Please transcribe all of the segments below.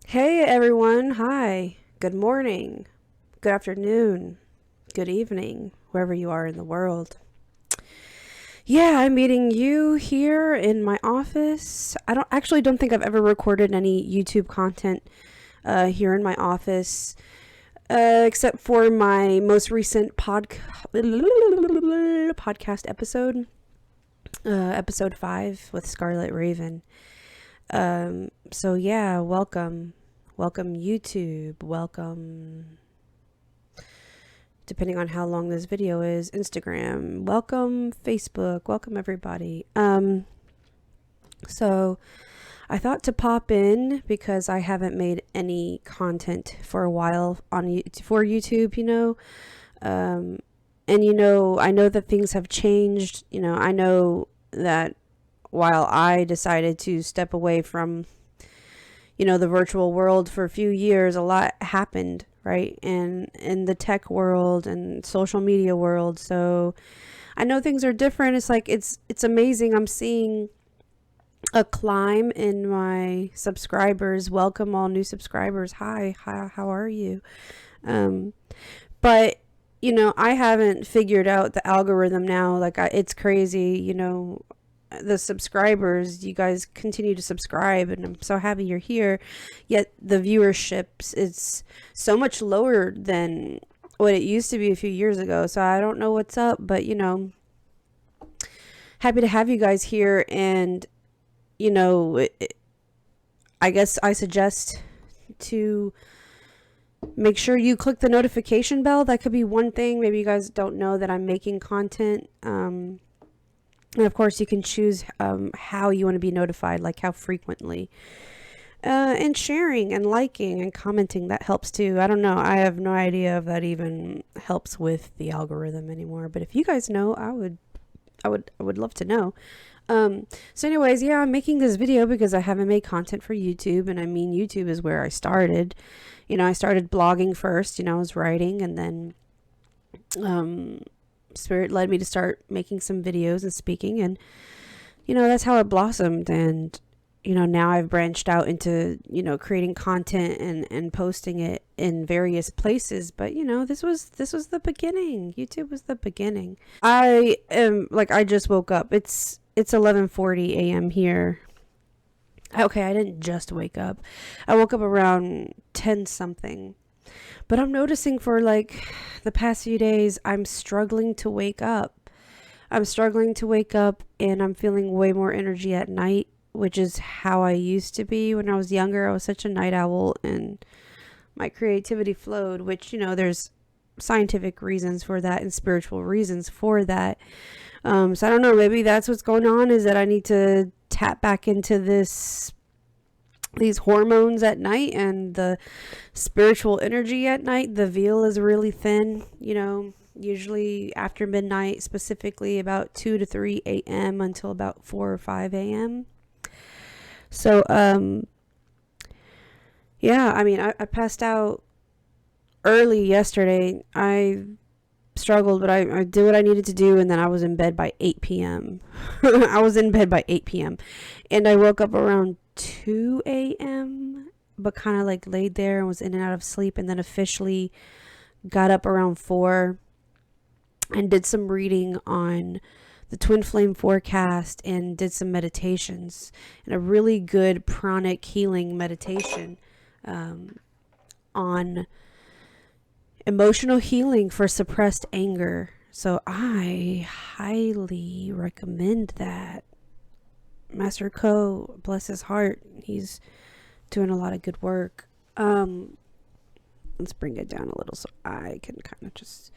Hey everyone, hi, good morning, good afternoon, good evening, wherever you are in the world. Yeah, I'm meeting you here in my office. I don't think I've ever recorded any YouTube content here in my office, except for my most recent podcast episode, episode 5 with Scarlet Raven. So yeah, welcome. Welcome YouTube. Welcome, depending on how long this video is, Instagram. Welcome Facebook. Welcome everybody. So I thought to pop in because I haven't made any content for a while for YouTube, and I know that things have changed. I know that while I decided to step away from the virtual world for a few years, a lot happened, right? And in the tech world and social media world. So I know things are different. It's like, it's amazing. I'm seeing a climb in my subscribers. Welcome all new subscribers. Hi, how are you? But I haven't figured out the algorithm now. Like, it's crazy, the subscribers, you guys continue to subscribe, and I'm so happy you're here, yet the viewerships is so much lower than what it used to be a few years ago. So I don't know what's up, but happy to have you guys here. And I guess I suggest to make sure you click the notification bell. That could be one thing. Maybe you guys don't know that I'm making content. And of course, you can choose how you want to be notified, like how frequently. And sharing and liking and commenting, that helps too. I don't know. I have no idea if that even helps with the algorithm anymore. But if you guys know, I would love to know. So anyways, yeah, I'm making this video because I haven't made content for YouTube. And I mean, YouTube is where I started. I started blogging first. I was writing, and then Spirit led me to start making some videos and speaking, and that's how it blossomed. And now I've branched out into creating content and posting it in various places. But this was the beginning. YouTube was the beginning. I just woke up. It's 11:40 a.m. here. Okay, I didn't just wake up. I woke up around 10 something. But I'm noticing for like the past few days, I'm struggling to wake up. I'm struggling to wake up, and I'm feeling way more energy at night, which is how I used to be when I was younger. I was such a night owl, and my creativity flowed, which, there's scientific reasons for that and spiritual reasons for that. So I don't know, maybe that's what's going on, is that I need to tap back into these hormones at night and the spiritual energy at night. The veil is really thin, usually after midnight, specifically about 2 to 3 a.m. until about 4 or 5 a.m. So, yeah, I mean, I passed out early yesterday. I struggled, but I did what I needed to do, and then I was in bed by 8 p.m. I was in bed by 8 p.m. and I woke up around 2 a.m. but kind of like laid there and was in and out of sleep, and then officially got up around 4 and did some reading on the twin flame forecast and did some meditations, and a really good pranic healing meditation on emotional healing for suppressed anger. So I highly recommend that. Master Co, bless his heart, he's doing a lot of good work. Let's bring it down a little so I can kind of just,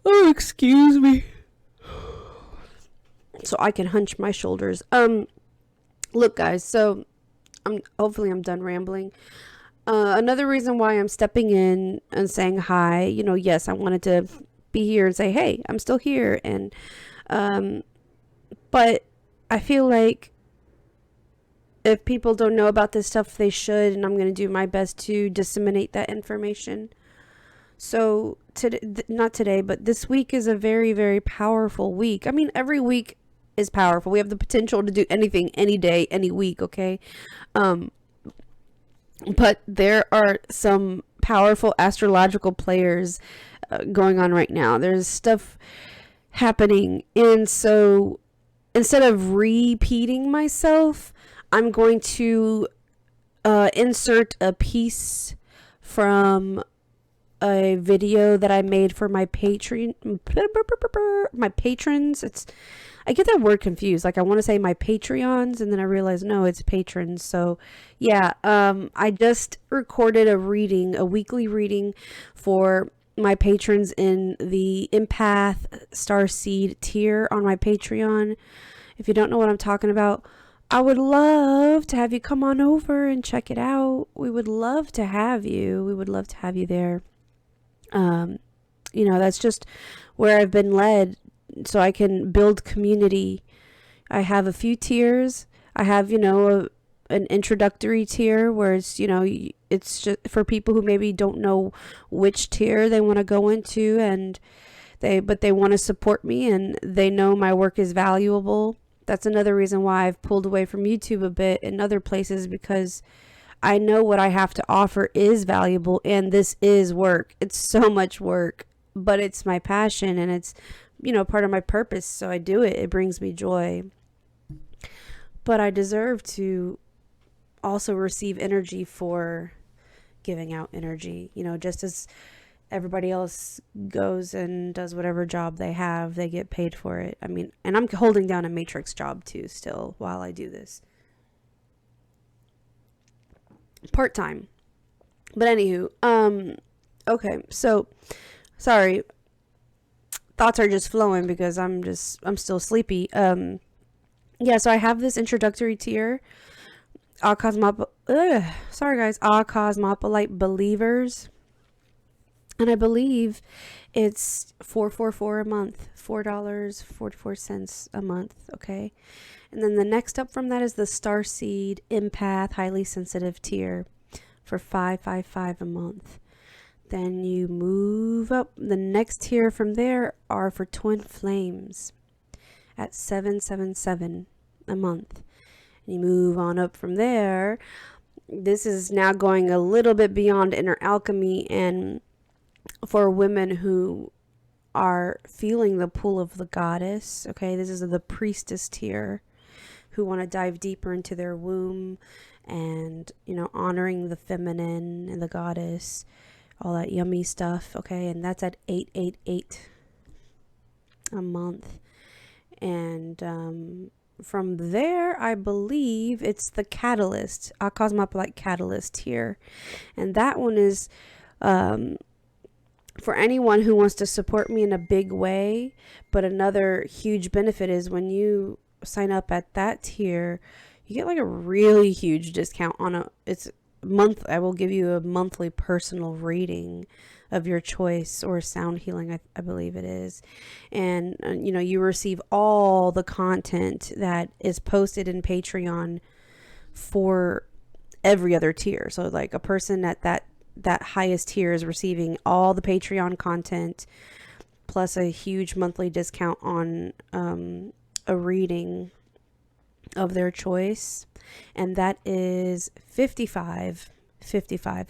oh, excuse me, so I can hunch my shoulders. Look guys, so hopefully I'm done rambling. Another reason why I'm stepping in and saying hi, yes, I wanted to be here and say, hey, I'm still here. And but I feel like if people don't know about this stuff, they should, and I'm going to do my best to disseminate that information. So not today, but this week is a very, very powerful week. I mean, every week is powerful. We have the potential to do anything, any day, any week, okay? But there are some powerful astrological players going on right now. There's stuff happening. And so instead of repeating myself, I'm going to insert a piece from a video that I made for my my patrons. I get that word confused. Like I want to say my Patreons, and then I realize no, it's patrons. So yeah, I just recorded a weekly reading for my patrons in the empath starseed tier on my Patreon. If you don't know what I'm talking about, I would love to have you come on over and check it out. We would love to have you. We would love to have you there. That's just where I've been led so I can build community. I have a few tiers. I have, an introductory tier where it's just for people who maybe don't know which tier they want to go into, and they want to support me and they know my work is valuable. That's another reason why I've pulled away from YouTube a bit and other places, because I know what I have to offer is valuable, and this is work. It's so much work, but it's my passion and it's, part of my purpose. So I do it. It brings me joy. But I deserve to also receive energy for giving out energy, just as everybody else goes and does whatever job they have, they get paid for it. I mean, and I'm holding down a matrix job too still while I do this. Part-time. But anywho, okay, so sorry. Thoughts are just flowing because I'm still sleepy. So I have this introductory tier. Akosmopolite believers. And I believe it's $444 a month, $4.44 a month, okay? And then the next up from that is the starseed empath highly sensitive tier for $555 a month. Then you move up. The next tier from there are for twin flames at $777 a month. And you move on up from there. This is now going a little bit beyond inner alchemy, and for women who are feeling the pull of the goddess, okay, this is the priestess tier, who want to dive deeper into their womb and, honoring the feminine and the goddess, all that yummy stuff, okay, and that's at $888 a month. And from there, I believe it's the catalyst, akosmopolite catalyst tier, and that one is for anyone who wants to support me in a big way. But another huge benefit is when you sign up at that tier, you get like a really huge discount on I will give you a monthly personal reading of your choice, or sound healing, I believe it is. And you receive all the content that is posted in Patreon for every other tier. So like a person at that highest tier is receiving all the Patreon content plus a huge monthly discount on a reading of their choice, and that is $55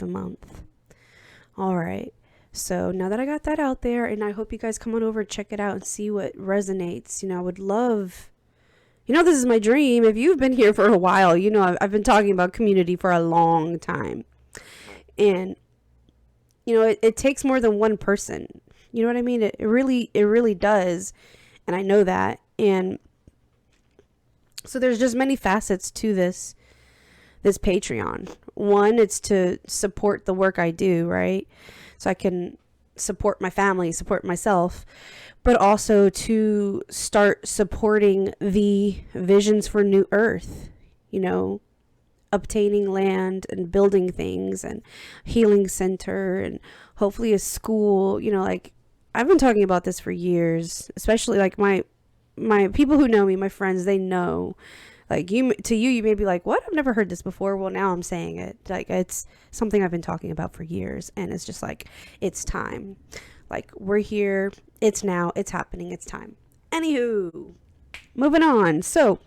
a month. All right, so now that I got that out there, and I hope you guys come on over, check it out and see what resonates. I would love, this is my dream. If you've been here for a while, I've been talking about community for a long time. And, it takes more than one person. You know what I mean? It really does. And I know that. And so there's just many facets to this Patreon. One, it's to support the work I do, right? So I can support my family, support myself, but also to start supporting the visions for New Earth, obtaining land and building things and healing center and hopefully a school. Like I've been talking about this for years, especially like my people who know me, my friends, they know. Like you may be like, what? I've never heard this before. Well, now I'm saying it. Like it's something I've been talking about for years, and it's just like, it's time. Like we're here. It's now. It's happening. It's time. Anywho, moving on. So,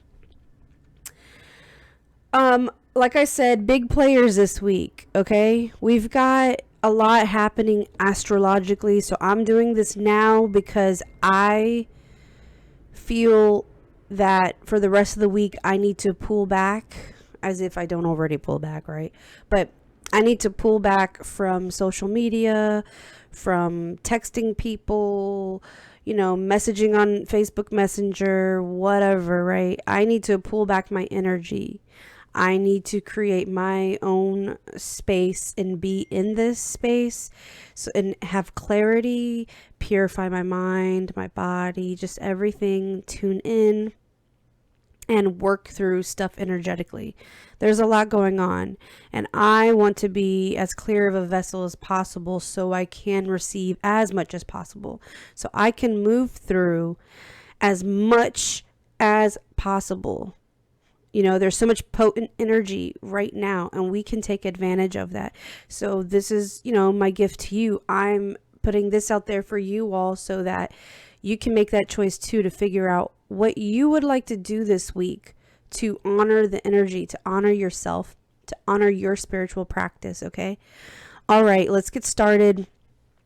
like I said, big players this week, okay? We've got a lot happening astrologically, so I'm doing this now because I feel that for the rest of the week I need to pull back, as if I don't already pull back, right? But I need to pull back from social media, from texting people, you know, messaging on Facebook Messenger, whatever, right? I need to pull back my energy. I need to create my own space and be in this space, so, and have clarity, purify my mind, my body, just everything, tune in and work through stuff energetically. There's a lot going on, and I want to be as clear of a vessel as possible so I can receive as much as possible, so I can move through as much as possible. You know, there's so much potent energy right now, and we can take advantage of that. So this is, you know, my gift to you. I'm putting this out there for you all so that you can make that choice too, to figure out what you would like to do this week to honor the energy, to honor yourself, to honor your spiritual practice. Okay. All right, let's get started.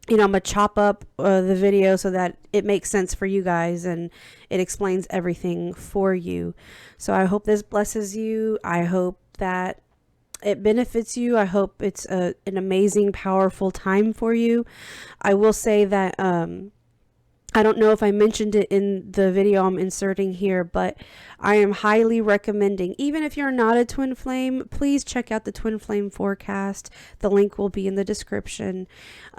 You know, I'm going to chop up the video so that it makes sense for you guys and it explains everything for you. So I hope this blesses you. I hope that it benefits you. I hope it's an amazing, powerful time for you. I will say that I don't know if I mentioned it in the video I'm inserting here, but I am highly recommending, even if you're not a twin flame, please check out the twin flame forecast. The link will be in the description.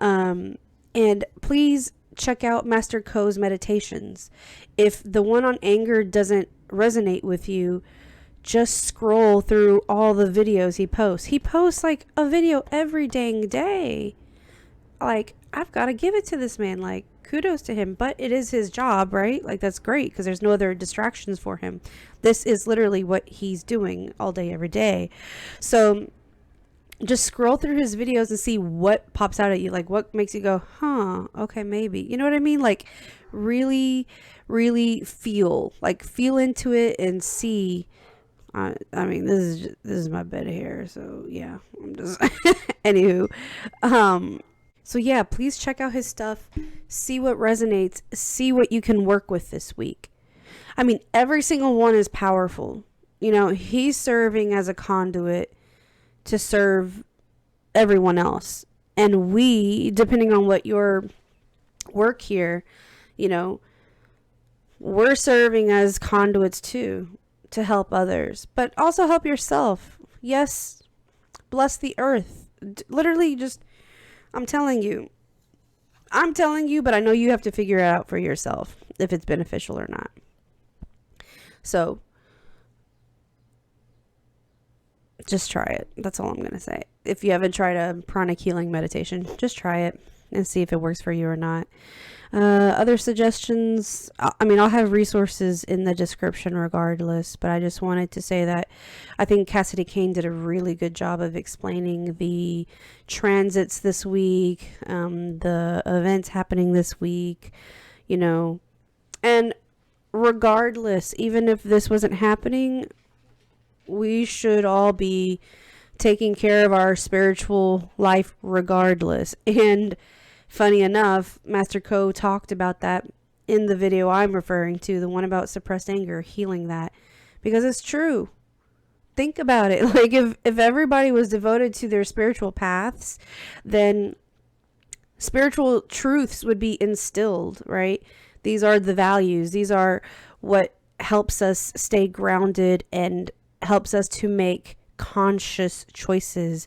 And please check out Master Ko's meditations. If the one on anger doesn't resonate with you, just scroll through all the videos he posts. He posts like a video every dang day. Like, I've got to give it to this man. Like, kudos to him, but it is his job, right? Like, that's great because there's no other distractions for him. This is literally what he's doing all day, every day. So just scroll through his videos and see what pops out at you. Like, what makes you go, huh, okay, maybe. You know what I mean? Like, really, really feel into it and see. I mean, this is my bed hair, so yeah, I'm just anywho. So yeah, please check out his stuff, see what resonates, see what you can work with this week. I mean, every single one is powerful. You know, he's serving as a conduit to serve everyone else. And we, depending on what your work here, you know, we're serving as conduits too, to help others, but also help yourself. Yes, bless the earth. Literally just, I'm telling you, but I know you have to figure it out for yourself if it's beneficial or not. So just try it. That's all I'm going to say. If you haven't tried a pranic healing meditation, just try it and see if it works for you or not. Other suggestions, I mean, I'll have resources in the description regardless, but I just wanted to say that I think Cassidy Kane did a really good job of explaining the transits this week, the events happening this week, you know, and regardless, even if this wasn't happening, we should all be taking care of our spiritual life regardless. And funny enough, Master Ko talked about that in the video I'm referring to, the one about suppressed anger, healing that, because it's true. Think about it. Like, if everybody was devoted to their spiritual paths, then spiritual truths would be instilled, right? These are the values. These are what helps us stay grounded and helps us to make conscious choices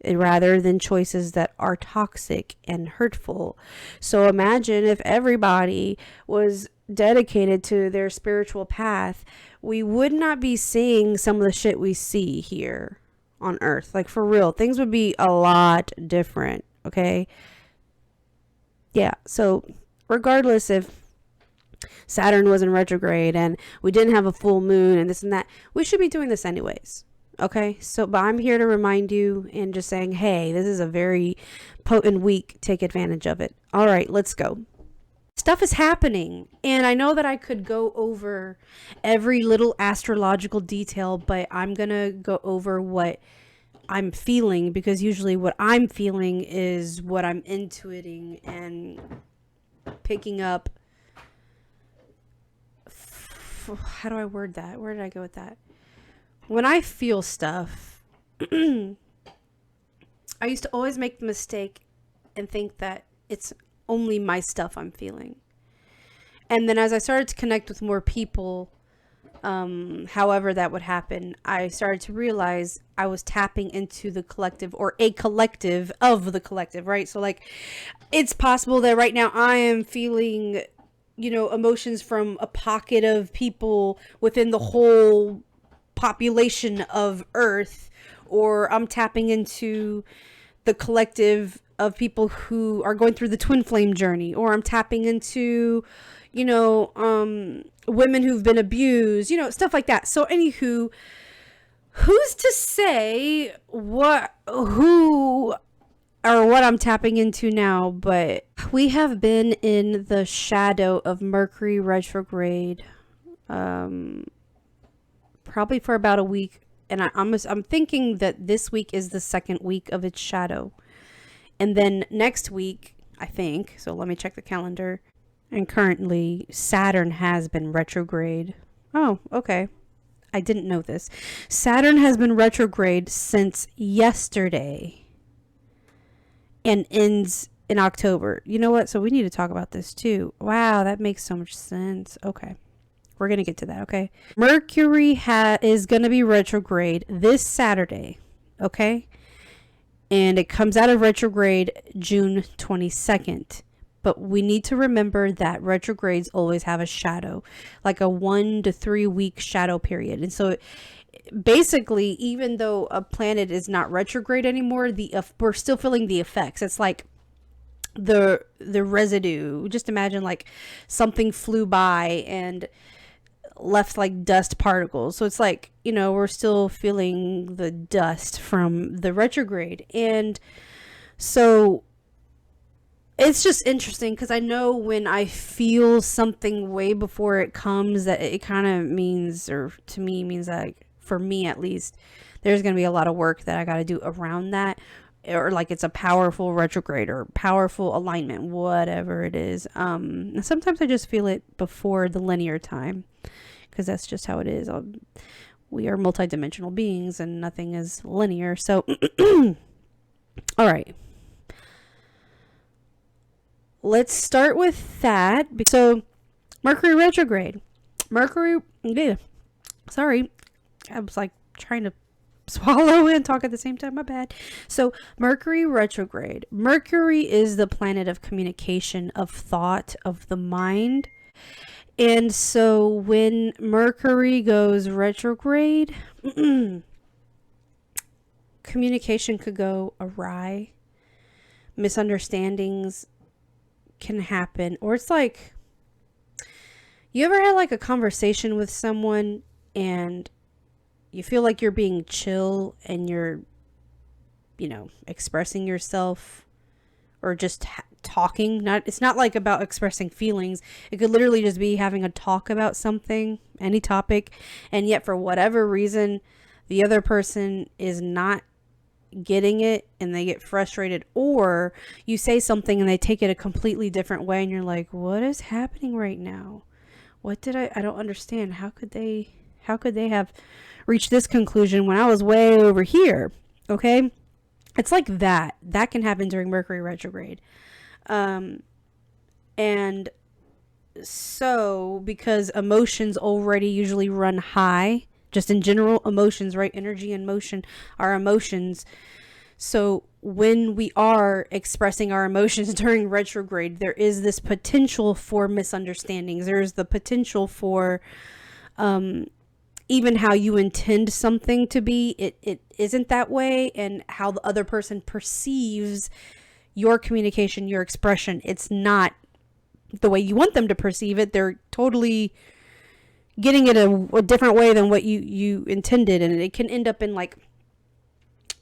rather than choices that are toxic and hurtful. So imagine if everybody was dedicated to their spiritual path, we would not be seeing some of the shit we see here on Earth. Like, for real, things would be a lot different. Okay. Yeah. So regardless if Saturn was in retrograde and we didn't have a full moon and this and that, we should be doing this anyways. Okay, so, but I'm here to remind you and just saying, hey, this is a very potent week. Take advantage of it. All right, let's go. Stuff is happening. And I know that I could go over every little astrological detail, but I'm going to go over what I'm feeling, because usually what I'm feeling is what I'm intuiting and picking up. How do I word that? Where did I go with that? When I feel stuff, I used to always make the mistake and think that it's only my stuff I'm feeling. And then as I started to connect with more people, however that would happen, I started to realize I was tapping into the collective, or a collective of the collective, right? So like, it's possible that right now I am feeling, you know, emotions from a pocket of people within the whole population of Earth, or I'm tapping into the collective of people who are going through the twin flame journey, or I'm tapping into, you know, women who've been abused, you know, stuff like that. So anywho, who's to say who or what I'm tapping into now? But we have been in the shadow of Mercury retrograde, probably for about a week. And I'm thinking that this week is the second week of its shadow. And then next week, I think, so let me check the calendar. And currently, Saturn has been retrograde. Oh, okay. I didn't know this. Saturn has been retrograde since yesterday and ends in October. You know what? So we need to talk about this too. Wow, that makes so much sense. Okay. We're going to get to that, okay? Mercury is going to be retrograde this Saturday, okay? And it comes out of retrograde June 22nd. But we need to remember that retrogrades always have a shadow, like a 1 to 3 week shadow period. And so basically, even though a planet is not retrograde anymore, we're still feeling the effects. It's like the residue. Just imagine like something flew by and left like dust particles. So it's like, you know, we're still feeling the dust from the retrograde. And so it's just interesting, because I know when I feel something way before it comes, that it kind of means, or to me means that, for me at least, there's going to be a lot of work that I got to do around that, or like it's a powerful retrograde or powerful alignment, whatever it is. Sometimes I just feel it before the linear time, because that's just how it is. We are multidimensional beings and nothing is linear. So, all right. Let's start with that. So, Mercury retrograde. Sorry. I was like trying to swallow and talk at the same time. My bad. So, Mercury retrograde. Mercury is the planet of communication, of thought, of the mind. And so, when Mercury goes retrograde, communication could go awry. Misunderstandings can happen. Or it's like, you ever had like a conversation with someone and you feel like you're being chill and you're, you know, expressing yourself, or just talking. It's not like about expressing feelings. It could literally just be having a talk about something, any topic, and yet for whatever reason the other person is not getting it and they get frustrated, or you say something and they take it a completely different way and you're like, what is happening right now? What did I don't understand. How could they have reached this conclusion when I was way over here? Okay, it's like that can happen during Mercury retrograde. And so, because emotions already usually run high, just in general, emotions, right? Energy and motion are emotions. So when we are expressing our emotions during retrograde, there is this potential for misunderstandings. There's the potential for even how you intend something to be, it isn't that way, and how the other person perceives your communication, your expression, it's not the way you want them to perceive it. They're totally getting it a different way than what you intended, and it can end up in like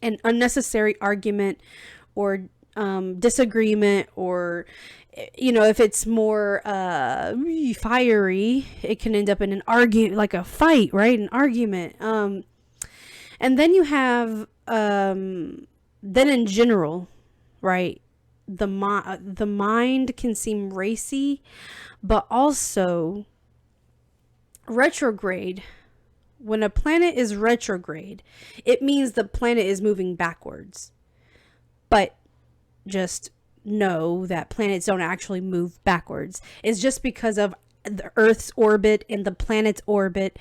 an unnecessary argument or disagreement, or, you know, if it's more fiery, it can end up in an argument, like a fight, right? An argument. And then you have, then in general, right? The mind can seem racy, but also retrograde. When a planet is retrograde, it means the planet is moving backwards. But just know that planets don't actually move backwards. It's just because of the Earth's orbit and the planet's orbit.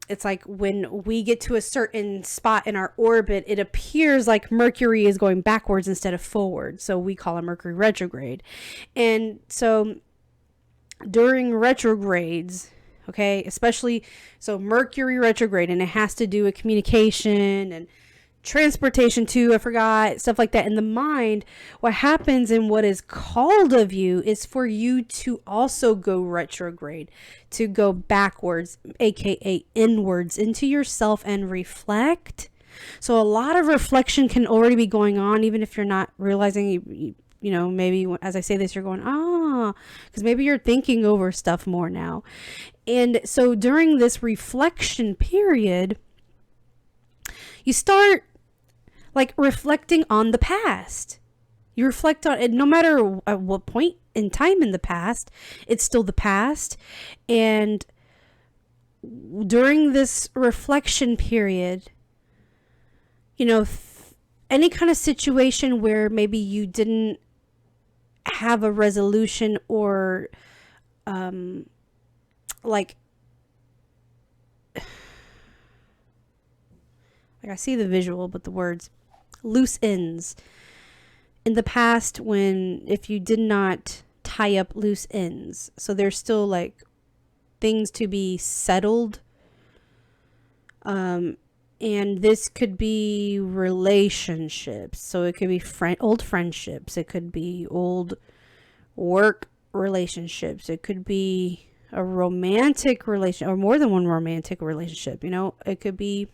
It's like when we get to a certain spot in our orbit, it appears like Mercury is going backwards instead of forward. So we call it Mercury retrograde. And so during retrogrades, okay, especially, so Mercury retrograde, and it has to do with communication and transportation too, I forgot, stuff like that. In the mind, what happens and what is called of you is for you to also go retrograde, to go backwards, aka inwards into yourself and reflect. So a lot of reflection can already be going on, even if you're not realizing. You know, maybe as I say this, you're going, because maybe you're thinking over stuff more now. And so during this reflection period, you start like reflecting on the past. You reflect on it, no matter at what point in time in the past, it's still the past. And during this reflection period, you know, any kind of situation where maybe you didn't have a resolution, or like I see the visual, but the words, loose ends. In the past, when, if you did not tie up loose ends, so there's still like things to be settled. And this could be relationships. So it could be old friendships. It could be old work relationships. It could be a romantic relationship, or more than one romantic relationship. You know, it could be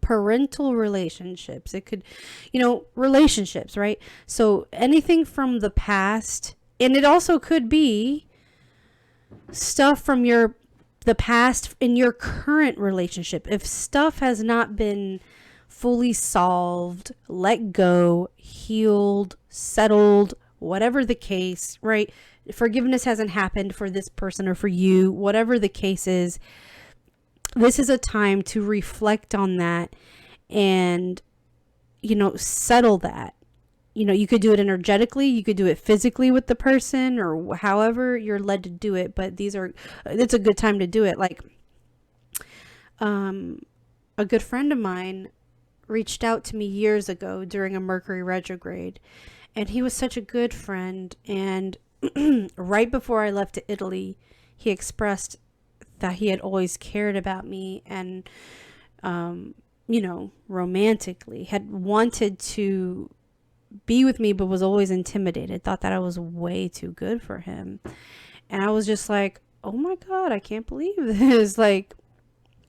parental relationships. It could, you know, relationships, right? So anything from the past, and it also could be stuff from the past in your current relationship. If stuff has not been fully solved, let go, healed, settled, whatever the case, right? Forgiveness hasn't happened for this person or for you, whatever the case is. This is a time to reflect on that and, you know, settle that. You know, you could do it energetically, you could do it physically with the person, or however you're led to do it. But it's a good time to do it. Like, a good friend of mine reached out to me years ago during a Mercury retrograde, and he was such a good friend. And right before I left to Italy, he expressed that he had always cared about me, and, you know, romantically had wanted to be with me, but was always intimidated, thought that I was way too good for him. And I was just like, oh my God, I can't believe this. Like,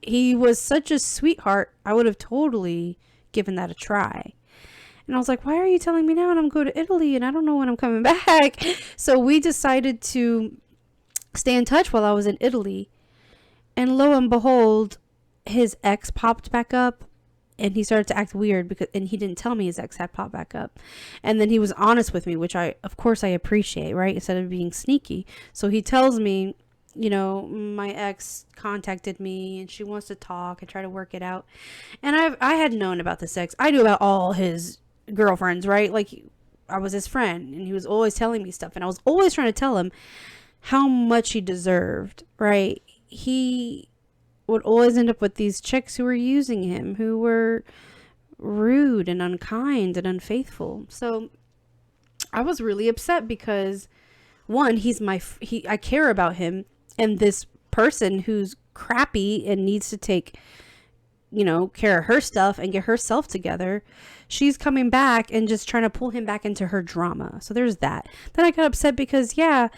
he was such a sweetheart. I would have totally given that a try. And I was like, why are you telling me now? And I'm going to Italy and I don't know when I'm coming back. So we decided to stay in touch while I was in Italy. And lo and behold, his ex popped back up. And he started to act weird and he didn't tell me his ex had popped back up. And then he was honest with me, which of course I appreciate, right? Instead of being sneaky. So he tells me, you know, my ex contacted me and she wants to talk and try to work it out. And I had known about this ex. I knew about all his girlfriends, right? Like, I was his friend and he was always telling me stuff. And I was always trying to tell him how much he deserved, right? He would always end up with these chicks who were using him, who were rude and unkind and unfaithful. So I was really upset because, one, I care about him, and this person who's crappy and needs to take, you know, care of her stuff and get herself together, she's coming back and just trying to pull him back into her drama. So there's that. Then I got upset because, yeah,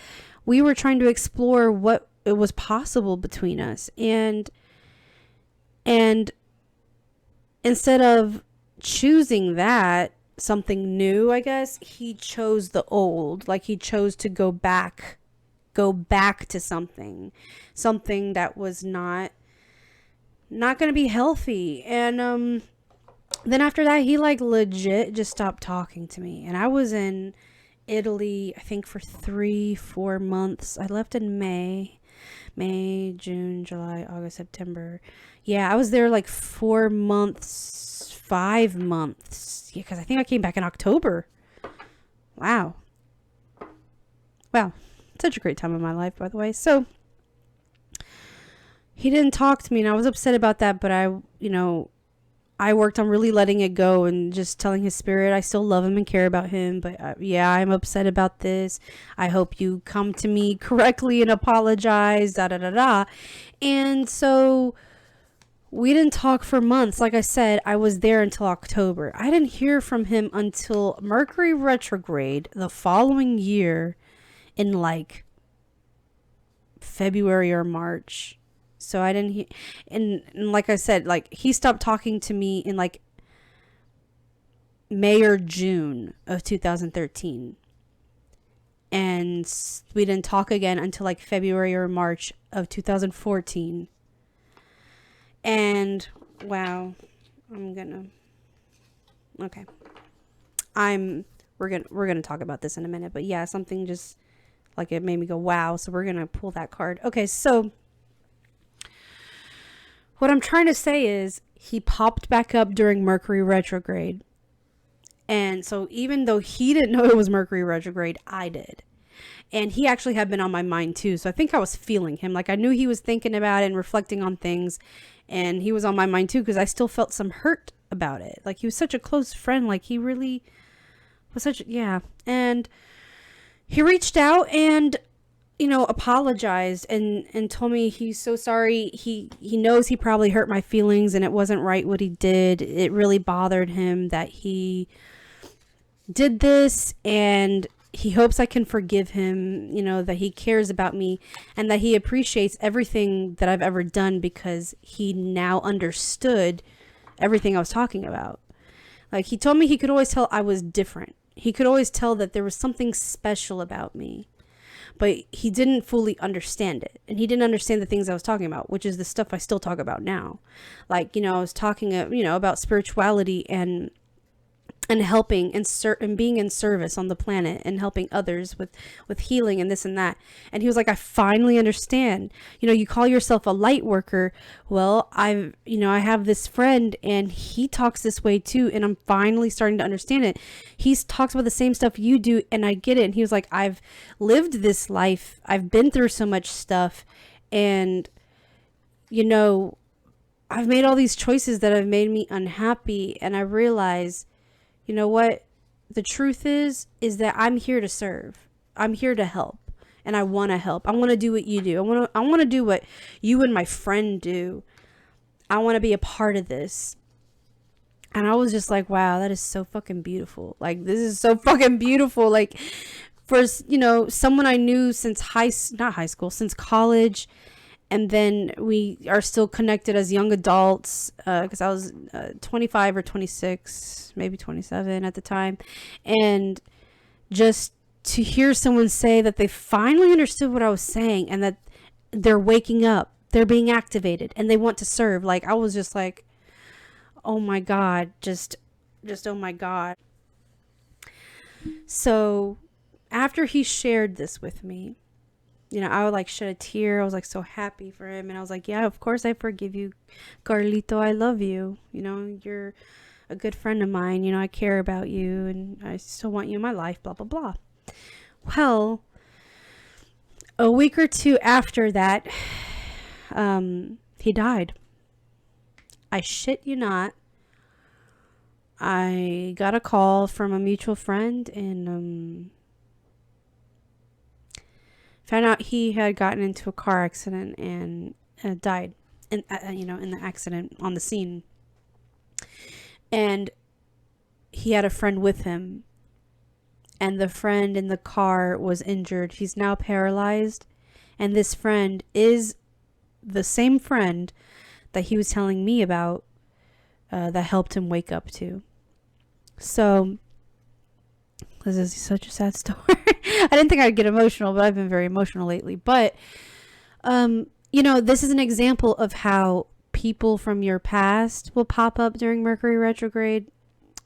we were trying to explore what it was possible between us, and instead of choosing that, something new, I guess, he chose the old. Like, he chose to go back to something that was not going to be healthy. And then after that, he like legit just stopped talking to me. And I was in Italy, I think, for 3-4 months. I left in May, June, July, August, September. Yeah, I was there like 4 months, 5 months. Yeah, because I think I came back in October. Wow. Such a great time of my life, by the way. So he didn't talk to me, and I was upset about that, but I worked on really letting it go and just telling his spirit I still love him and care about him. But yeah, I'm upset about this. I hope you come to me correctly and apologize, da da da da. And so we didn't talk for months. Like I said, I was there until October. I didn't hear from him until Mercury retrograde the following year in like February or March. So I didn't hear, and like I said, like he stopped talking to me in like May or June of 2013. And we didn't talk again until like February or March of 2014. And wow, okay. We're gonna talk about this in a minute, but yeah, something just like it made me go wow. So we're gonna pull that card. Okay, so what I'm trying to say is he popped back up during Mercury retrograde. And so even though he didn't know it was Mercury retrograde, I did. And he actually had been on my mind too. So I think I was feeling him. Like I knew he was thinking about it and reflecting on things. And he was on my mind too, because I still felt some hurt about it. Like he was such a close friend. Like he really was yeah. And he reached out and apologized and told me he's so sorry. He knows he probably hurt my feelings and it wasn't right what he did. It really bothered him that he did this, and he hopes I can forgive him, that he cares about me and that he appreciates everything that I've ever done because he now understood everything I was talking about. Like he told me he could always tell I was different. He could always tell that there was something special about me. But he didn't fully understand it. And he didn't understand the things I was talking about, which is the stuff I still talk about now. Like, I was talking, about spirituality and helping and being in service on the planet and helping others with healing and this and that. And he was like, I finally understand. You call yourself a light worker. Well, I have this friend and he talks this way too. And I'm finally starting to understand it. He talks about the same stuff you do and I get it. And he was like, I've lived this life. I've been through so much stuff. And, I've made all these choices that have made me unhappy. And I realize, you know what? The truth is that I'm here to serve. I'm here to help. And I want to help. I want to do what you do. I want to do what you and my friend do. I want to be a part of this. And I was just like, wow, that is so fucking beautiful. Like, this is so fucking beautiful. Like, for, someone I knew since since college. And then we are still connected as young adults, because I was 25 or 26, maybe 27 at the time. And just to hear someone say that they finally understood what I was saying and that they're waking up, they're being activated, and they want to serve. Like, I was just like, oh my God, just oh my God. So after he shared this with me, I would like shed a tear. I was like so happy for him. And I was like, yeah, of course I forgive you, Carlito. I love you. You're a good friend of mine. I care about you and I still want you in my life, blah, blah, blah. Well, a week or two after that, he died. I shit you not. I got a call from a mutual friend and, found out he had gotten into a car accident and died in the accident on the scene. And he had a friend with him. And the friend in the car was injured. He's now paralyzed. And this friend is the same friend that he was telling me about that helped him wake up to. So This is such a sad story. I didn't think I'd get emotional, but I've been very emotional lately. But, this is an example of how people from your past will pop up during Mercury retrograde.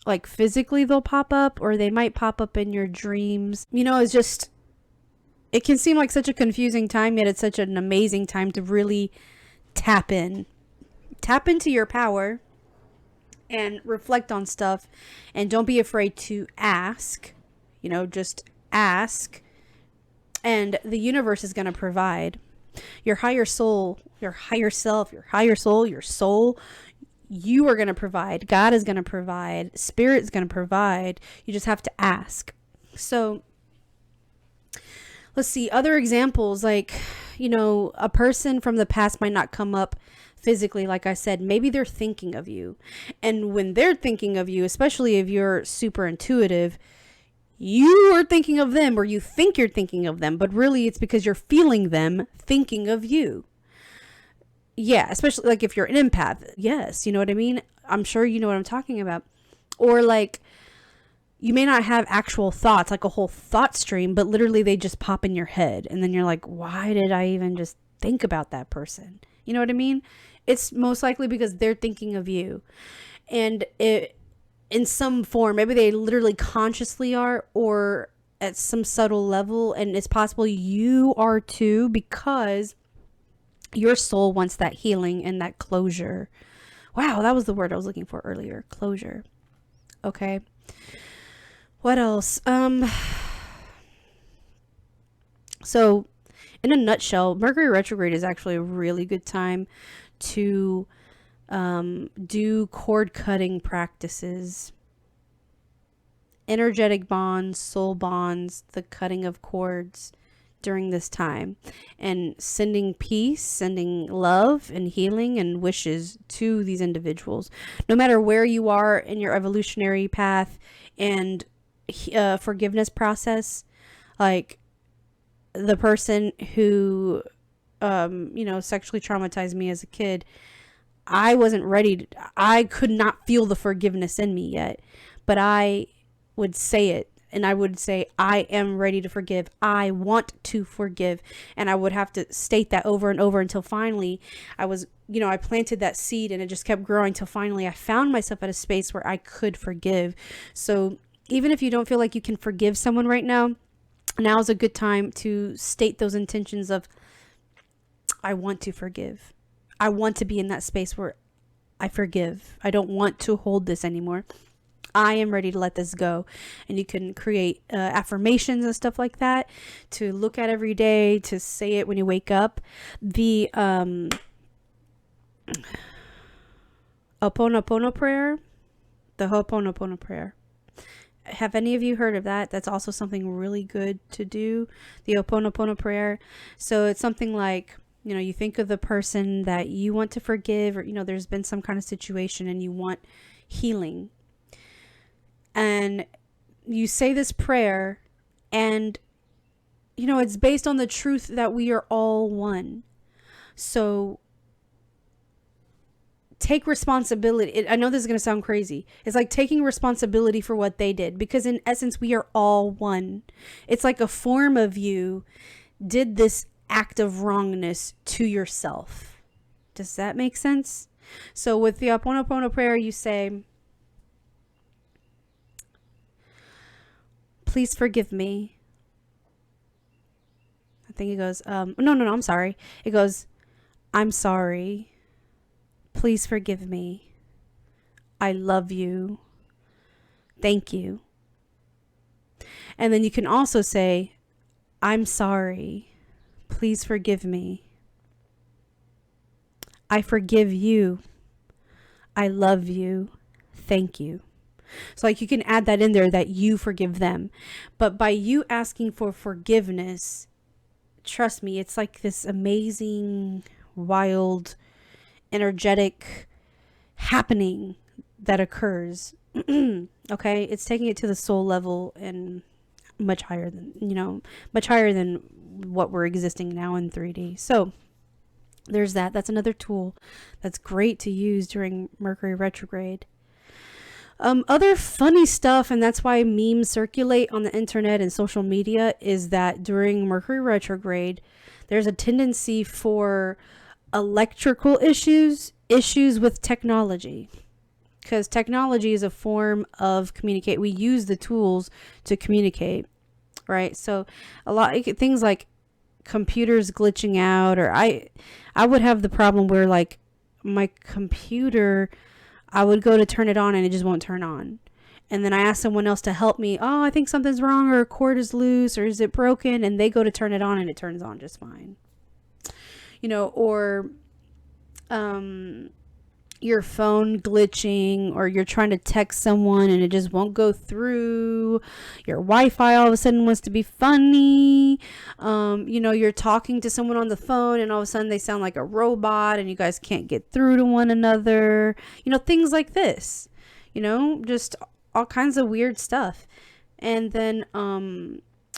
Like physically they'll pop up, or they might pop up in your dreams. It can seem like such a confusing time, yet it's such an amazing time to really tap into your power and reflect on stuff. And don't be afraid to ask, just ask, and the universe is going to provide. Your higher soul, your higher self, your higher soul, your soul, you are going to provide. God is going to provide. Spirit is going to provide. You just have to ask. So let's see other examples. Like, a person from the past might not come up physically. Like I said, maybe they're thinking of you. And when they're thinking of you, especially if you're super intuitive, you are thinking of them, or you think you're thinking of them, but really it's because you're feeling them thinking of you. Yeah, especially like if you're an empath. Yes, you know what I mean? I'm sure you know what I'm talking about. Or like, you may not have actual thoughts, like a whole thought stream, but literally they just pop in your head. And then you're like, why did I even just think about that person? You know what I mean? It's most likely because they're thinking of you. And in some form, maybe they literally consciously are, or at some subtle level. And it's possible you are too, because your soul wants that healing and that closure. Wow, that was the word I was looking for earlier. Closure. Okay. What else? So in a nutshell, Mercury retrograde is actually a really good time to do cord cutting practices, energetic bonds, soul bonds, the cutting of cords during this time, and sending peace, sending love and healing and wishes to these individuals, no matter where you are in your evolutionary path and forgiveness process. Like the person who sexually traumatized me as a kid, I wasn't ready I could not feel the forgiveness in me yet, but I would say it. And I would say, I am ready to forgive. I want to forgive. And I would have to state that over and over until finally I planted that seed, and it just kept growing till finally I found myself at a space where I could forgive. So even if you don't feel like you can forgive someone right now is a good time to state those intentions of, I want to forgive. I want to be in that space where I forgive. I don't want to hold this anymore. I am ready to let this go. And you can create affirmations and stuff like that to look at every day, to say it when you wake up. The Ho'oponopono prayer, the Ho'oponopono prayer. Have any of you heard of that? That's also something really good to do, the Ho'oponopono prayer. So it's something like, you think of the person that you want to forgive, or, there's been some kind of situation and you want healing. And you say this prayer, and, it's based on the truth that we are all one. So take responsibility. I know this is going to sound crazy. It's like taking responsibility for what they did, because in essence, we are all one. It's like a form of you did this act of wrongness to yourself. Does that make sense? So with the Ho'oponopono prayer, you say, please forgive me. I think it goes, no, I'm sorry. It goes, I'm sorry. Please forgive me. I love you. Thank you. And then you can also say, I'm sorry. Please forgive me. I forgive you. I love you. Thank you. So like you can add that in there, that you forgive them. But by you asking for forgiveness, trust me, it's like this amazing, wild, energetic happening that occurs. Okay? It's taking it to the soul level and much higher than what we're existing now in 3D. So there's that. That's another tool that's great to use during Mercury retrograde. Other funny stuff, and that's why memes circulate on the internet and social media, is that during Mercury retrograde, there's a tendency for electrical issues with technology. Because technology is a form of communicate. We use the tools to communicate, right? So a lot things like computers glitching out, or I would have the problem where like my computer, I would go to turn it on and it just won't turn on. And then I ask someone else to help me. Oh, I think something's wrong, or a cord is loose, or is it broken? And they go to turn it on and it turns on just fine. You know, or your phone glitching, or you're trying to text someone and it just won't go through. Your Wi-Fi all of a sudden wants to be funny. You know, you're talking to someone on the phone and all of a sudden they sound like a robot and you guys can't get through to one another. You know, things like this. You know, just all kinds of weird stuff. And then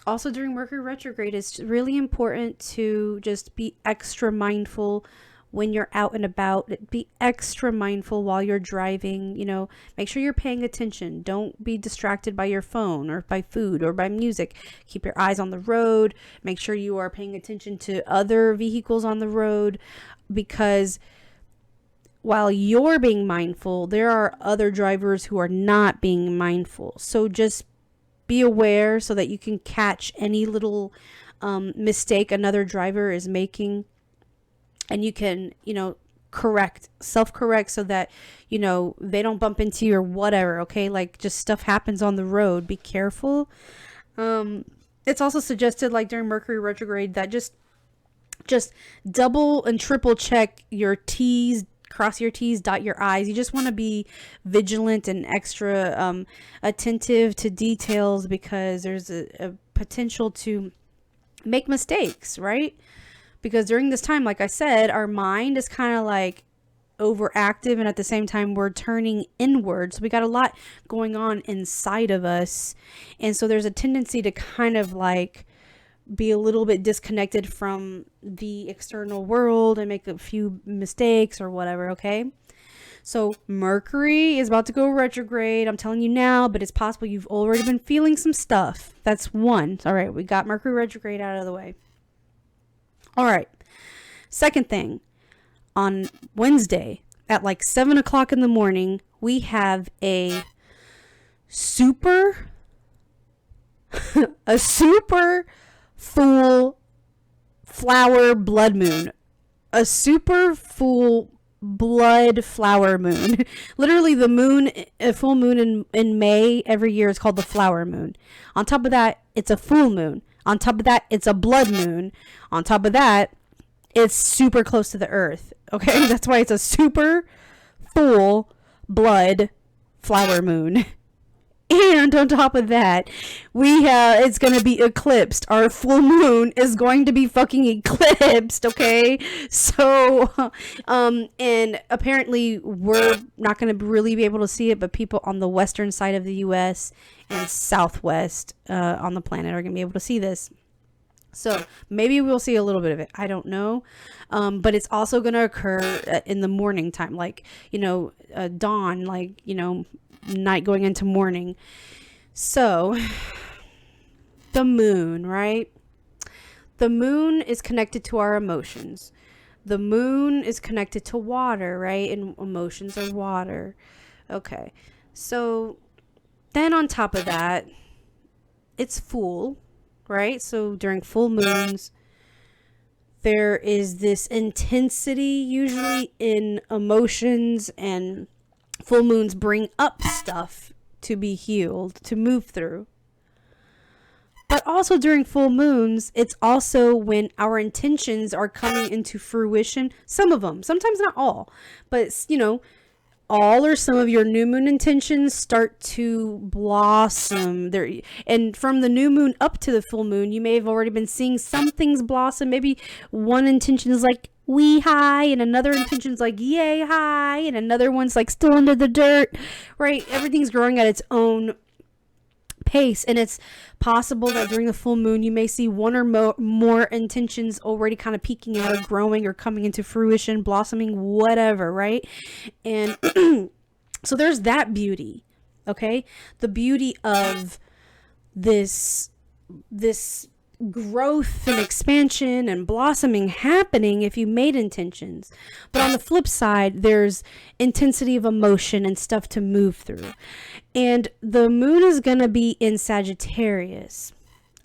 also during Mercury retrograde, it's really important to just be extra mindful when you're out and about. Be extra mindful while you're driving. You know, make sure you're paying attention. Don't be distracted by your phone or by food or by music. Keep your eyes on the road. Make sure you are paying attention to other vehicles on the road, because while you're being mindful, there are other drivers who are not being mindful. So just be aware so that you can catch any little mistake another driver is making. And you can, you know, self-correct so that, you know, they don't bump into you or whatever, okay? Like, just stuff happens on the road. Be careful. It's also suggested, like, during Mercury retrograde, that just double and triple check your T's, cross your T's, dot your I's. You just want to be vigilant and extra attentive to details, because there's a potential to make mistakes, right? Because during this time, like I said, our mind is kind of like overactive, and at the same time we're turning inward. So we got a lot going on inside of us. And so there's a tendency to kind of like be a little bit disconnected from the external world and make a few mistakes or whatever, okay? So Mercury is about to go retrograde. I'm telling you now, but it's possible you've already been feeling some stuff. That's one. All right, we got Mercury retrograde out of the way. All right. Second thing, on Wednesday at like 7 o'clock in the morning, we have a super full flower blood moon. A super full blood flower moon. Literally, the moon, a full moon in May every year is called the flower moon. On top of that, it's a full moon. On top of that, it's a blood moon. On top of that, it's super close to the earth. Okay, that's why it's a super full blood flower moon. And on top of that, it's going to be eclipsed. Our full moon is going to be fucking eclipsed, okay? So, and apparently we're not going to really be able to see it, but people on the western side of the U.S. and southwest on the planet are going to be able to see this. So maybe we'll see a little bit of it. I don't know. But it's also going to occur in the morning time, like, you know, dawn, like, you know, night going into morning. So the moon, right? The moon is connected to our emotions. The moon is connected to water, right? And emotions are water. Okay. So then on top of that, it's full, right? So during full moons, there is this intensity usually in emotions, and full moons bring up stuff to be healed, to move through. But also during full moons, it's also when our intentions are coming into fruition. Some of them, sometimes not all, but you know, all or some of your new moon intentions start to blossom there. And from the new moon up to the full moon, you may have already been seeing some things blossom. Maybe one intention is like wee high, and another intention's like yay high, and another one's like still under the dirt, right? Everything's growing at its own pace, and it's possible that during the full moon you may see one or more intentions already kind of peeking out or growing or coming into fruition, blossoming, whatever, right? And so there's that beauty. Okay? The beauty of this growth and expansion and blossoming happening if you made intentions. But on the flip side, there's intensity of emotion and stuff to move through. And the moon is going to be in Sagittarius.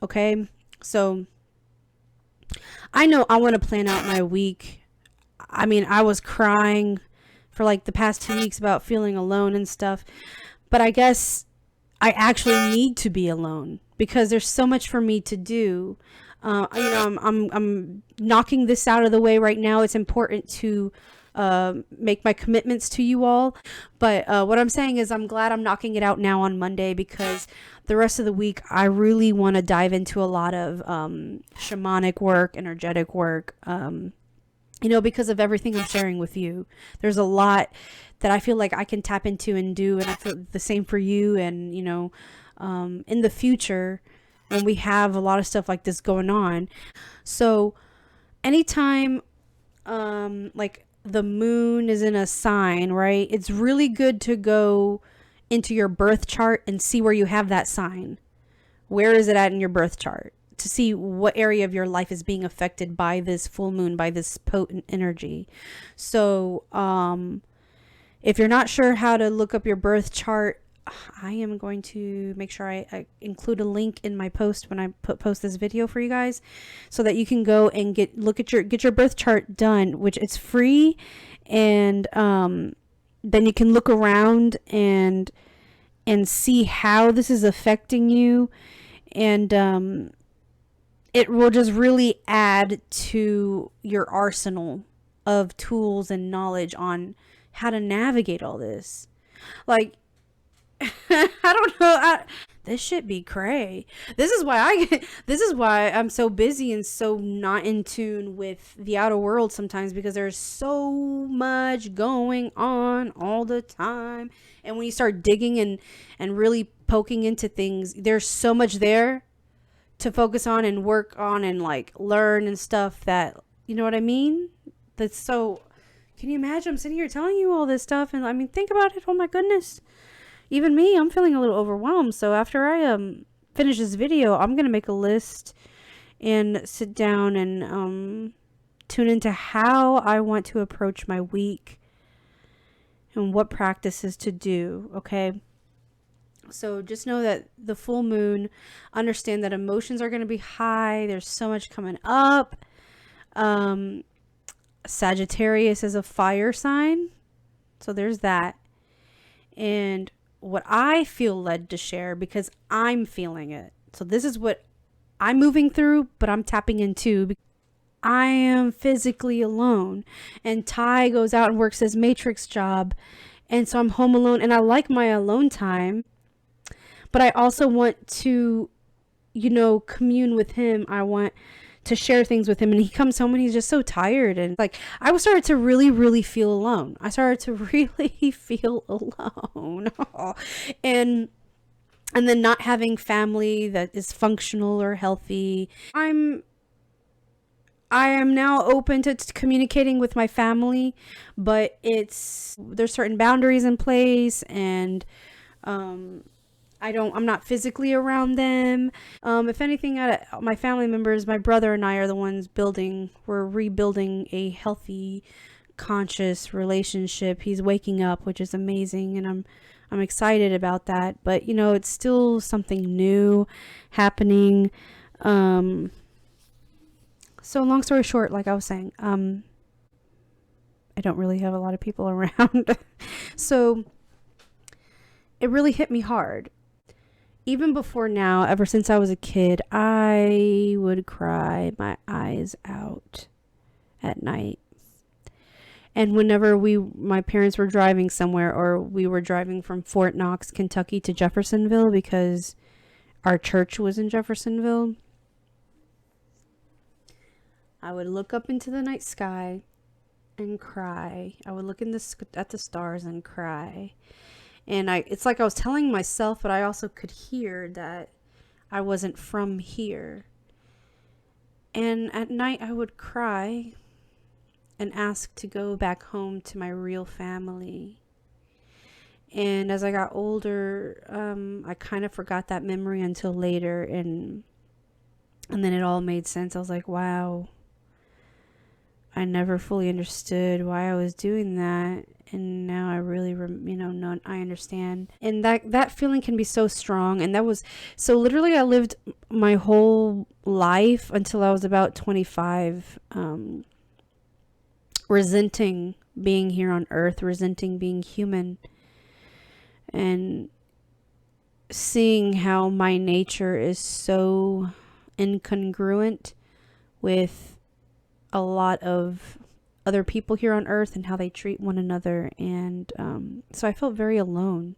Okay? So I know I want to plan out my week. I mean, I was crying for like the past 2 weeks about feeling alone and stuff. But I guess I actually need to be alone because there's so much for me to do. I'm knocking this out of the way right now. It's important to make my commitments to you all. But what I'm saying is I'm glad I'm knocking it out now on Monday, because the rest of the week I really want to dive into a lot of shamanic work, energetic work, because of everything I'm sharing with you. There's a lot that I feel like I can tap into and do, and I feel the same for you. And in the future, when we have a lot of stuff like this going on, so anytime like the moon is in a sign, right, it's really good to go into your birth chart and see where you have that sign. Where is it at in your birth chart, to see what area of your life is being affected by this full moon, by this potent energy. So if you're not sure how to look up your birth chart, I am going to make sure I include a link in my post when I post this video for you guys, so that you can go and get your birth chart done, which it's free. And then you can look around and see how this is affecting you. And it will just really add to your arsenal of tools and knowledge on how to navigate all this. Like, I don't know. This shit be cray. This is why I'm so busy and so not in tune with the outer world sometimes, because there's so much going on all the time. And when you start digging and really poking into things, there's so much there to focus on and work on and like learn and stuff, that, you know what I mean? That's so, can you imagine? I'm sitting here telling you all this stuff, and I mean, think about it. Oh my goodness. Even me, I'm feeling a little overwhelmed. So after I finish this video, I'm going to make a list and sit down and tune into how I want to approach my week and what practices to do, okay? So just know that the full moon, understand that emotions are going to be high. There's so much coming up. Sagittarius is a fire sign, so there's that. And what I feel led to share, because I'm feeling it. So this is what I'm moving through, but I'm tapping into. I am physically alone, and Ty goes out and works his matrix job, and so I'm home alone, and I like my alone time, but I also want to, commune with him. I want to share things with him, and he comes home and he's just so tired, and like I started to really, really feel alone. I started to really feel alone. and then not having family that is functional or healthy. I am now open to communicating with my family, but there's certain boundaries in place, and I'm not physically around them. If anything, my family members, my brother and I are the ones we're rebuilding a healthy, conscious relationship. He's waking up, which is amazing, and I'm excited about that. But, it's still something new happening. So long story short, like I was saying, I don't really have a lot of people around. So it really hit me hard. Even before now, ever since I was a kid, I would cry my eyes out at night. And whenever my parents were driving somewhere, or we were driving from Fort Knox, Kentucky to Jeffersonville, because our church was in Jeffersonville, I would look up into the night sky and cry. I would look at the stars and cry. And it's like I was telling myself, but I also could hear that I wasn't from here. And at night I would cry and ask to go back home to my real family. And as I got older, I kind of forgot that memory until later, and then it all made sense. I was like, wow, I never fully understood why I was doing that, and now I really know I understand. And that feeling can be so strong. And that was so literally I lived my whole life until I was about 25, resenting being here on earth, resenting being human, and seeing how my nature is so incongruent with a lot of other people here on earth and how they treat one another. And so I felt very alone.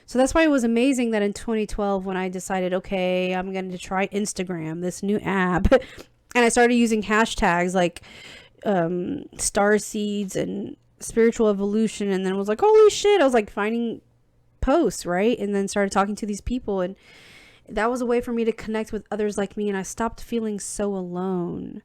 So that's why it was amazing that in 2012, when I decided, okay, I'm going to try Instagram, this new app, and I started using hashtags like starseeds and spiritual evolution, and then was like, holy shit, I was like finding posts, right? And then started talking to these people, and that was a way for me to connect with others like me, and I stopped feeling so alone,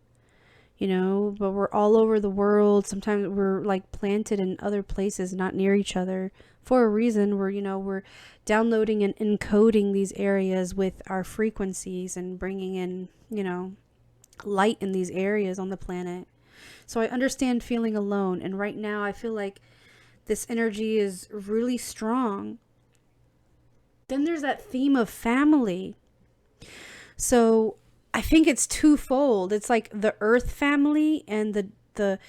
but we're all over the world. Sometimes we're like planted in other places, not near each other, for a reason. We're downloading and encoding these areas with our frequencies and bringing in light in these areas on the planet. So I understand feeling alone, and right now I feel like this energy is really strong. Then there's that theme of family. So I think it's twofold. It's like the earth family and the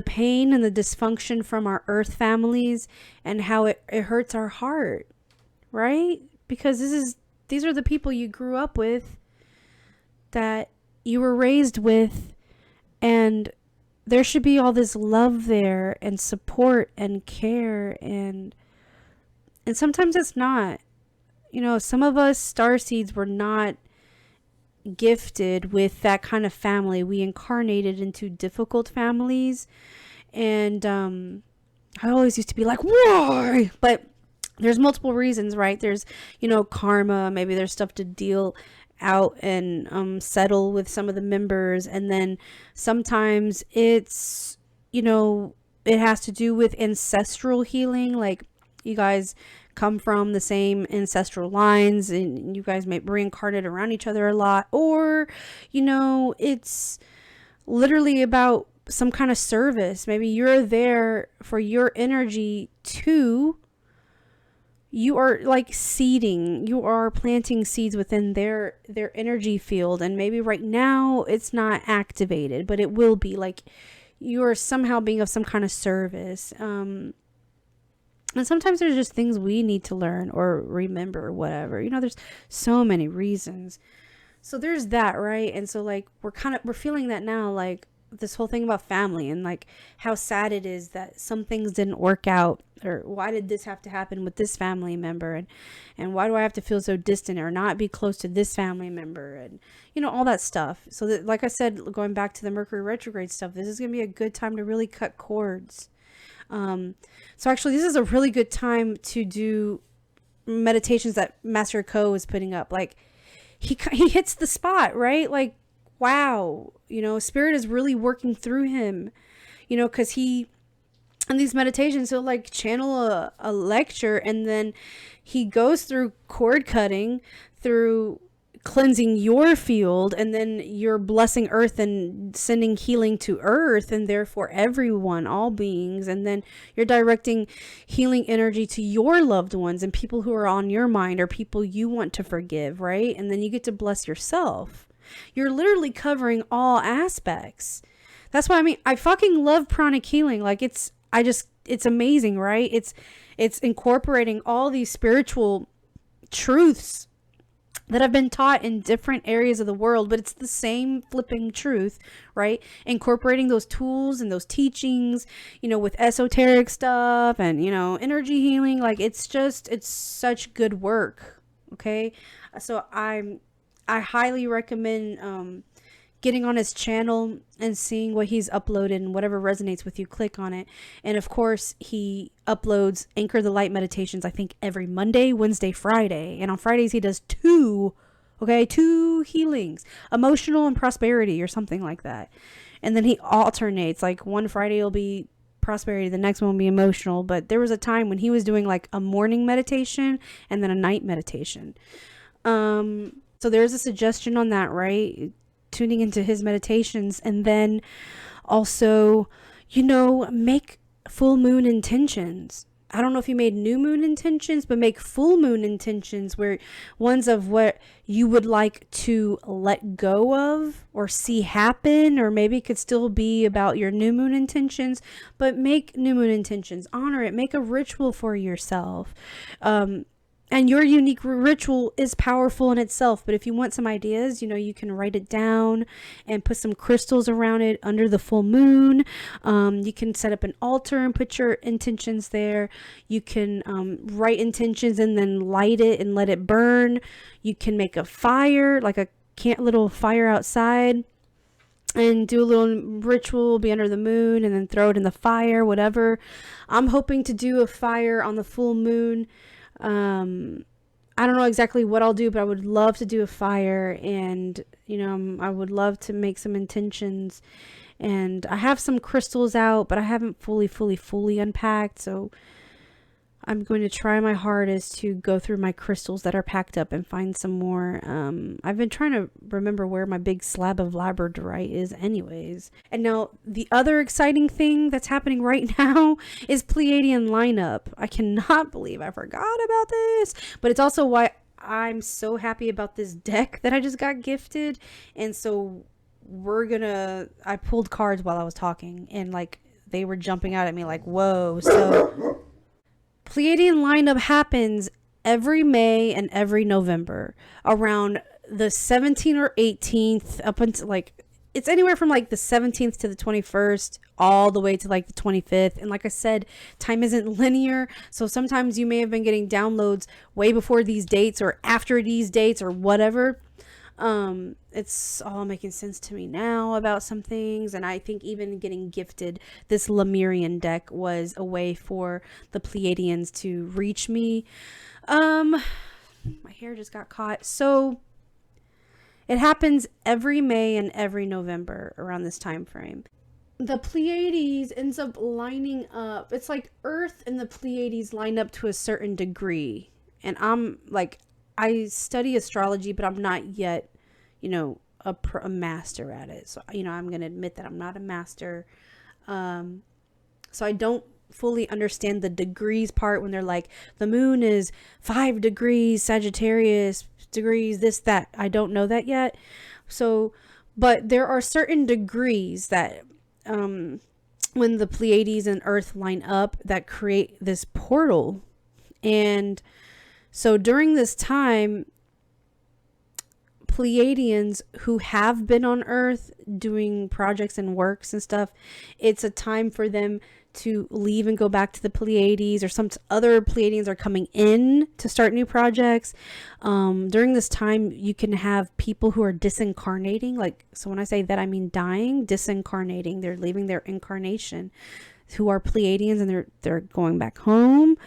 pain and the dysfunction from our earth families, and how it hurts our heart, right? Because these are the people you grew up with, that you were raised with, and there should be all this love there and support and care, and sometimes it's not. Some of us starseeds were not gifted with that kind of family. We incarnated into difficult families, and I always used to be like, why? But there's multiple reasons, right? There's karma. Maybe there's stuff to deal out and settle with some of the members, and then sometimes it's it has to do with ancestral healing. Like, you guys come from the same ancestral lines, and you guys may reincarnate around each other a lot, or it's literally about some kind of service. Maybe you're there for your energy too. You are like seeding, you are planting seeds within their energy field, and maybe right now it's not activated, but it will be. Like, you are somehow being of some kind of service. And sometimes there's just things we need to learn or remember, or whatever. There's so many reasons. So there's that, right? And so like we're feeling that now, like this whole thing about family, and like how sad it is that some things didn't work out, or why did this have to happen with this family member, and why do I have to feel so distant or not be close to this family member, and all that stuff. So that, like I said, going back to the Mercury retrograde stuff, this is going to be a good time to really cut cords. So actually this is a really good time to do meditations that Master Co is putting up. Like, he hits the spot, right? Like, wow, spirit is really working through him, because he, in these meditations, he'll like channel a lecture, and then he goes through cord cutting, through cleansing your field, and then you're blessing earth and sending healing to earth, and therefore everyone, all beings, and then you're directing healing energy to your loved ones and people who are on your mind, or people you want to forgive, right? And then you get to bless yourself. You're literally covering all aspects. That's why I fucking love pranic healing. Like, it's amazing, right? It's incorporating all these spiritual truths that have been taught in different areas of the world, but it's the same flipping truth, right? Incorporating those tools and those teachings, with esoteric stuff and, energy healing. Like, it's such good work. Okay. So I highly recommend, getting on his channel and seeing what he's uploaded, and whatever resonates with you, click on it. And of course, he uploads Anchor the Light meditations, I think every Monday, Wednesday, Friday. And on Fridays, he does two healings, emotional and prosperity, or something like that. And then he alternates, like one Friday will be prosperity, the next one will be emotional. But there was a time when he was doing like a morning meditation and then a night meditation. So there's a suggestion on that, right? Tuning into his meditations, and then also, make full moon intentions. I don't know if you made new moon intentions, but make full moon intentions, where ones of what you would like to let go of or see happen, or maybe it could still be about your new moon intentions, but make new moon intentions, honor it, make a ritual for yourself. And your unique ritual is powerful in itself. But if you want some ideas, you can write it down and put some crystals around it under the full moon. You can set up an altar and put your intentions there. You can write intentions and then light it and let it burn. You can make a fire, like a little fire outside, and do a little ritual, be under the moon, and then throw it in the fire, whatever. I'm hoping to do a fire on the full moon. I don't know exactly what I'll do, but I would love to do a fire, and I would love to make some intentions. And I have some crystals out, but I haven't fully unpacked, so I'm going to try my hardest to go through my crystals that are packed up and find some more. I've been trying to remember where my big slab of labradorite is anyways. And now the other exciting thing that's happening right now is Pleiadian lineup. I cannot believe I forgot about this, but it's also why I'm so happy about this deck that I just got gifted. And so I pulled cards while I was talking, and like they were jumping out at me like, whoa. So Pleiadian lineup happens every May and every November around the 17th or 18th, up until it's anywhere from the 17th to the 21st, all the way to the 25th. And like I said, time isn't linear. So sometimes you may have been getting downloads way before these dates or after these dates or whatever. It's all making sense to me now about some things, and I think even getting gifted this Lemurian deck was a way for the Pleiadians to reach me. My hair just got caught. So it happens every May and every November around this time frame. The Pleiades ends up lining up. It's like Earth and the Pleiades line up to a certain degree, and I study astrology, but I'm not yet, a master at it. So, I'm going to admit that I'm not a master. So I don't fully understand the degrees part when they're like, the moon is 5 degrees, Sagittarius degrees, this, that. I don't know that yet. So, but there are certain degrees that, when the Pleiades and Earth line up, that create this portal. And so during this time, Pleiadians who have been on Earth doing projects and works and stuff, it's a time for them to leave and go back to the Pleiades, or some other Pleiadians are coming in to start new projects. During this time, you can have people who are disincarnating. So when I say that, I mean dying, disincarnating. They're leaving their incarnation, who are Pleiadians, and they're going back home.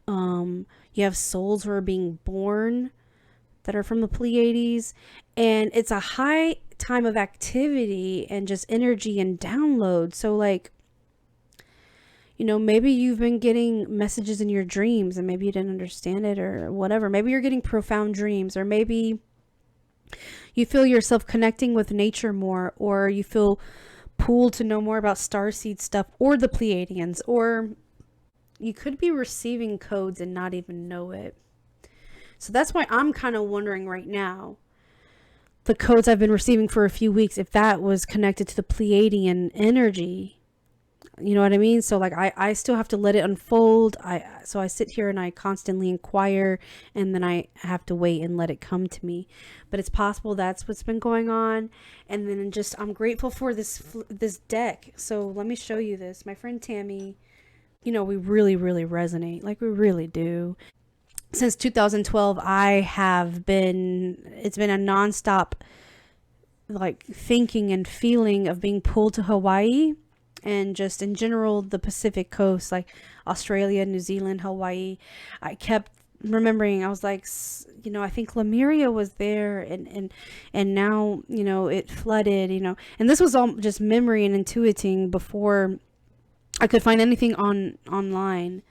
You have souls who are being born that are from the Pleiades, and it's a high time of activity and just energy and download. So maybe you've been getting messages in your dreams and maybe you didn't understand it or whatever. Maybe you're getting profound dreams, or maybe you feel yourself connecting with nature more, or you feel pulled to know more about starseed stuff or the Pleiadians, or you could be receiving codes and not even know it. So that's why I'm kind of wondering right now, the codes I've been receiving for a few weeks, if that was connected to the Pleiadian energy. You know what I mean? So I still have to let it unfold. So I sit here and I constantly inquire, and then I have to wait and let it come to me. But it's possible that's what's been going on. And then I'm grateful for this deck. So let me show you this. My friend Tammy, we really, really resonate. We really do. Since 2012, it's been a nonstop thinking and feeling of being pulled to Hawaii, and just in general the Pacific coast, Australia, New Zealand, Hawaii. I kept remembering, I was I think Lemuria was there, and now it flooded, and this was all just memory and intuiting before I could find anything online,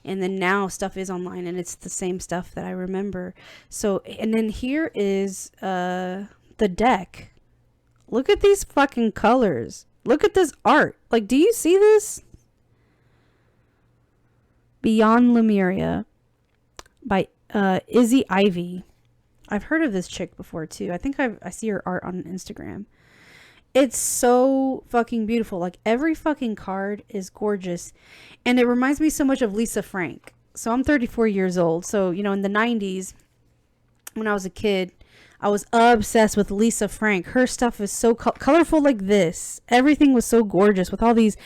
and then now stuff is online and it's the same stuff that I remember. So, and then here is the deck. Look at these fucking colors. Look at this art. Like, do you see this? Beyond Lemuria by Izzy Ivy. I've heard of this chick before too. I think I see her art on Instagram. It's so fucking beautiful. Like, every fucking card is gorgeous. And it reminds me so much of Lisa Frank. So I'm 34 years old. So, you know, in the 90s, when I was a kid, I was obsessed with Lisa Frank. Her stuff is so colorful like this. Everything was so gorgeous with all these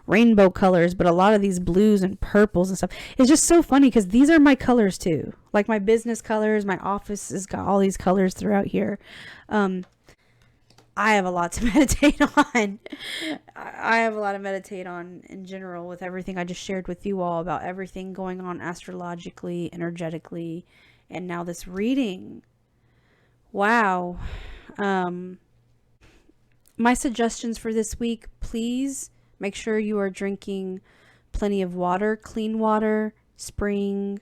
rainbow colors, but a lot of these blues and purples and stuff. It's just so funny because these are my colors too. Like my business colors, my office has got all these colors throughout here. I have a lot to meditate on. I have a lot to meditate on in general with everything I just shared with you all about everything going on astrologically, energetically, and now this reading. Wow. My suggestions for this week, please make sure you are drinking plenty of water, clean water, spring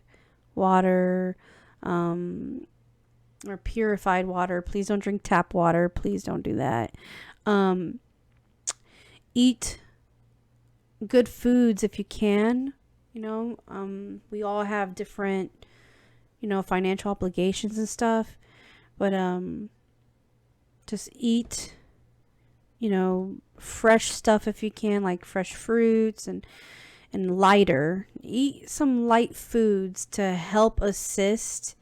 water, or purified water. Please don't drink tap water. Please don't do that. Eat good foods if you can. You know, we all have different, you know, financial obligations and stuff. But just eat, you know, fresh stuff if you can, like fresh fruits and lighter. Eat some light foods to help assist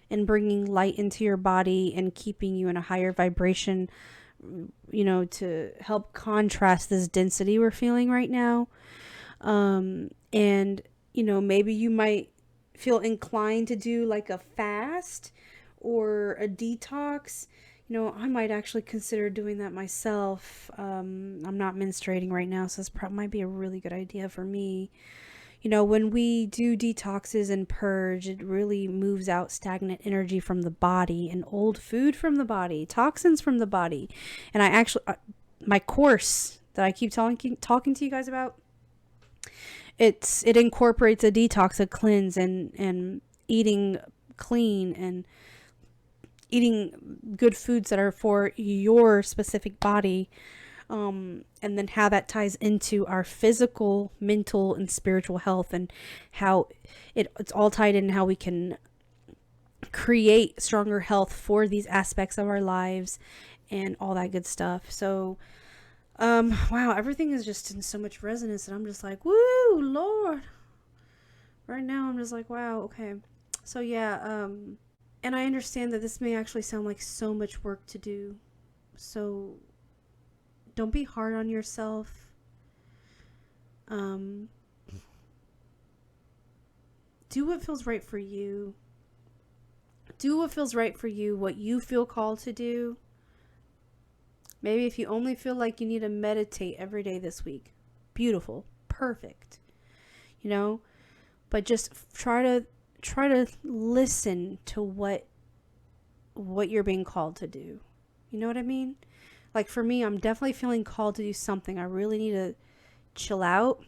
in bringing light into your body and keeping you in a higher vibration, you know, to help contrast this density we're feeling right now. And, you know, maybe you might feel inclined to do like a fast or a detox. You know, I might actually consider doing that myself. I'm not menstruating right now, so this might be a really good idea for me. You know, when we do detoxes and purge, it really moves out stagnant energy from the body and old food from the body, toxins from the body. And I actually, my course that I keep talking to you guys about, it incorporates a detox, a cleanse, and eating clean and eating good foods that are for your specific body. And then how that ties into our physical, mental, and spiritual health, and how it's all tied in how we can create stronger health for these aspects of our lives and all that good stuff. So, wow, everything is just in so much resonance, and I'm just like, woo, Lord. Right now, I'm just like, wow, okay. So, yeah, and I understand that this may actually sound like so much work to do. So don't be hard on yourself. Do what feels right for you. Do what feels right for you, what you feel called to do. Maybe if you only feel like you need to meditate every day this week. Beautiful. Perfect. You know? But just try to listen to what you're being called to do. You know what I mean? Like for me, I'm definitely feeling called to do something. I really need to chill out,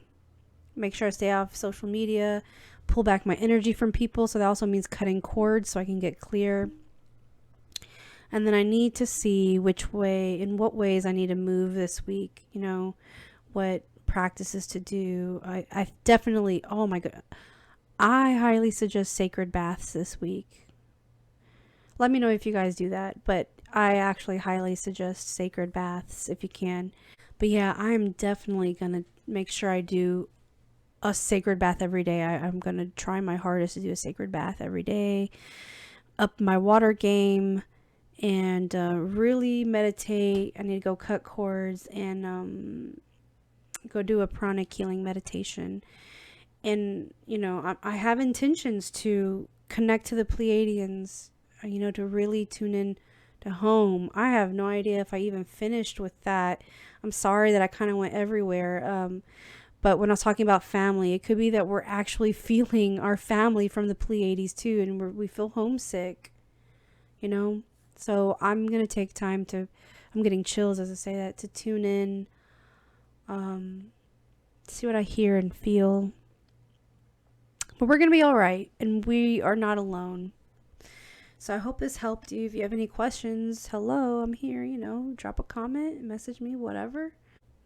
make sure I stay off social media, pull back my energy from people. So that also means cutting cords so I can get clear. And then I need to see in what ways I need to move this week, you know, what practices to do. I definitely, oh my God, I highly suggest sacred baths this week. Let me know if you guys do that, but I actually highly suggest sacred baths if you can. But yeah, I'm definitely going to make sure I do a sacred bath every day. I'm going to try my hardest to do a sacred bath every day, up my water game, and really meditate. I need to go cut cords and go do a pranic healing meditation. And, you know, I have intentions to connect to the Pleiadians, you know, to really tune in to home. I have no idea if I even finished with that. I'm sorry that I kind of went everywhere. But when I was talking about family, it could be that we're actually feeling our family from the Pleiades too, and we feel homesick, you know? So I'm going to take time I'm getting chills as I say that, to tune in, see what I hear and feel. But we're going to be all right, and we are not alone. So I hope this helped you. If you have any questions, hello, I'm here, drop a comment, message me, whatever.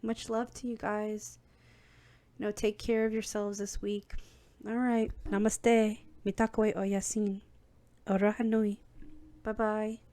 Much love to you guys. Take care of yourselves this week. All right. Namaste. Mitakoe o yasin. Ora hanui. Bye-bye.